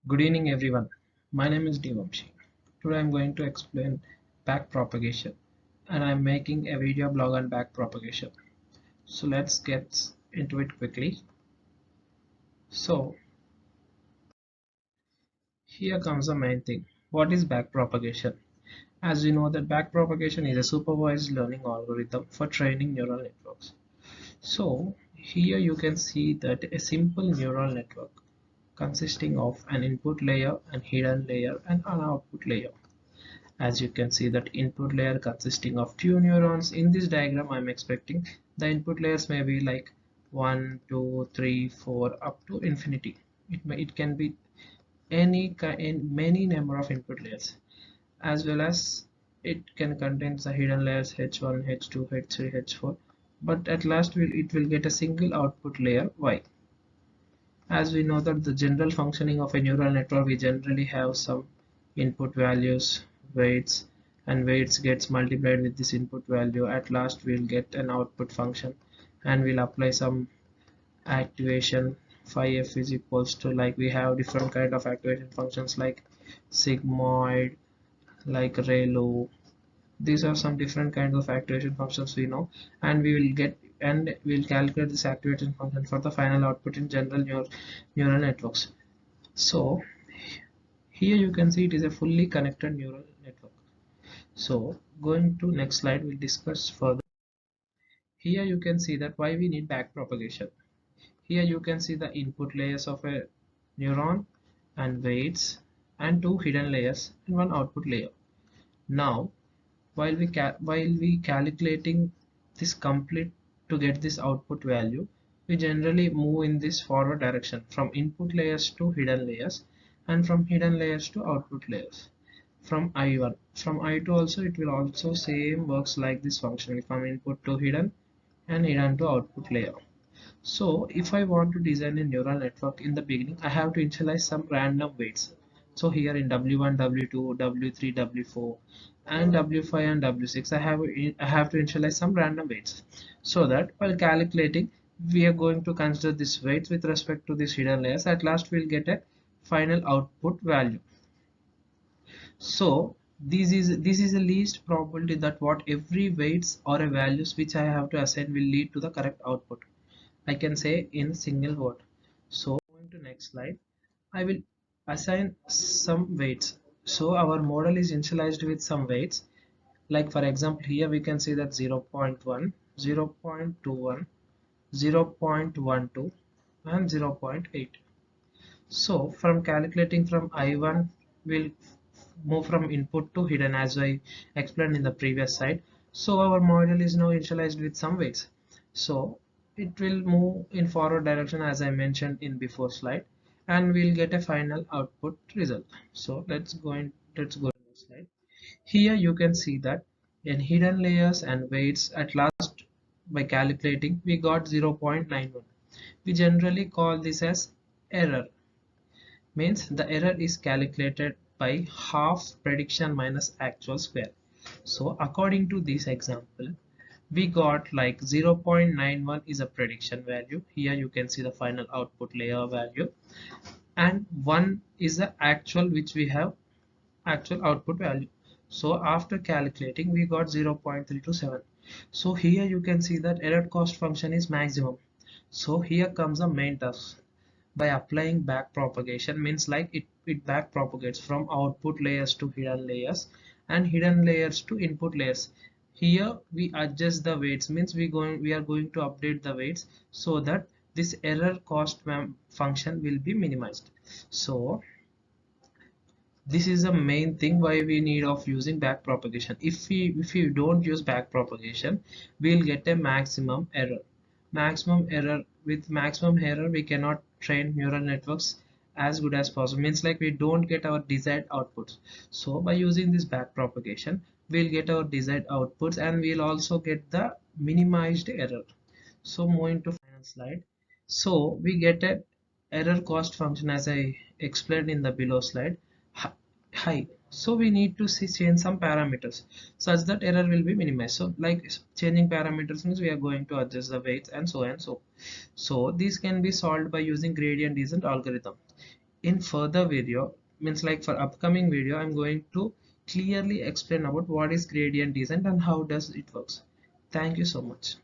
Good evening everyone. My name is VAMSHI. Today I'm going to explain backpropagation and I'm making a video blog on backpropagation. So let's get into it quickly. So here comes the main thing. What is backpropagation? As we know that backpropagation is a supervised learning algorithm for training neural networks. So here you can see that a simple neural network consisting of an input layer, an hidden layer and an output layer. As you can see that input layer consisting of two neurons. In this diagram I'm expecting the input layers may be like 1 2 3 4 up to infinity. It can be many number of input layers, as well as it can contain the hidden layers h1 h2 h3 h4, but at last it will get a single output layer y. As we know that the general functioning of a neural network, we generally have some input values, weights, and weights gets multiplied with this input value. At last we'll get an output function and we'll apply some activation. Phi f is equals to, like, we have different kind of activation functions like sigmoid, like ReLU. These are some different kinds of activation functions we know, and we'll calculate this activation function for the final output in general neural networks. So here you can see it is a fully connected neural network. So going to next slide, we'll discuss further. Here you can see that why we need backpropagation. Here you can see the input layers of a neuron and weights and two hidden layers and one output layer. Now while we calculating this complete to get this output value, we generally move in this forward direction from input layers to hidden layers and from hidden layers to output layers. From I1, from I2 also it will also same works like this function, from input to hidden and hidden to output layer. So if I want to design a neural network, in the beginning I have to initialize some random weights. So here in W1, W2, W3, W4 and W5 and W6 I have to initialize some random weights, so that while calculating we are going to consider this weights with respect to these hidden layers. At last we'll get a final output value. So this is the least probability that what every weights or a values which I have to assign will lead to the correct output, I can say in single word. So going to next slide, I will assign some weights. So our model is initialized with some weights. Like for example, here we can see that 0 0.1, 0 0.21, 0 0.12 and 0 0.8. So from calculating from I1, we'll move from input to hidden as I explained in the previous slide. So our model is now initialized with some weights. So it will move in forward direction as I mentioned in before slide, and we'll get a final output result. So let's go to the next slide. Here you can see that in hidden layers and weights, at last by calculating we got 0.91. We generally call this as error, means the error is calculated by half prediction minus actual square. So according to this example, we got like 0.91 is a prediction value. Here you can see the final output layer value, and 1 is the actual which we have actual output value. So after calculating we got 0.327. So here you can see that error cost function is maximum. So here comes the main task. By applying backpropagation, means like it backpropagates from output layers to hidden layers and hidden layers to input layers. Here we adjust the weights, means we are going to update the weights so that this error cost function will be minimized. So this is the main thing why we need of using backpropagation. If we don't use backpropagation, we'll get a maximum error. With maximum error we cannot train neural networks as good as possible, means like we don't get our desired outputs. So by using this backpropagation, we'll get our desired outputs and we'll also get the minimized error. So moving to final slide, so we get a error cost function as I explained in the below slide, high. So we need to change some parameters such that error will be minimized. So like changing parameters means we are going to adjust the weights and so. So these can be solved by using gradient descent algorithm. in further video, means like for upcoming video, I'm going to clearly explain about what is gradient descent and how does it works. Thank you so much.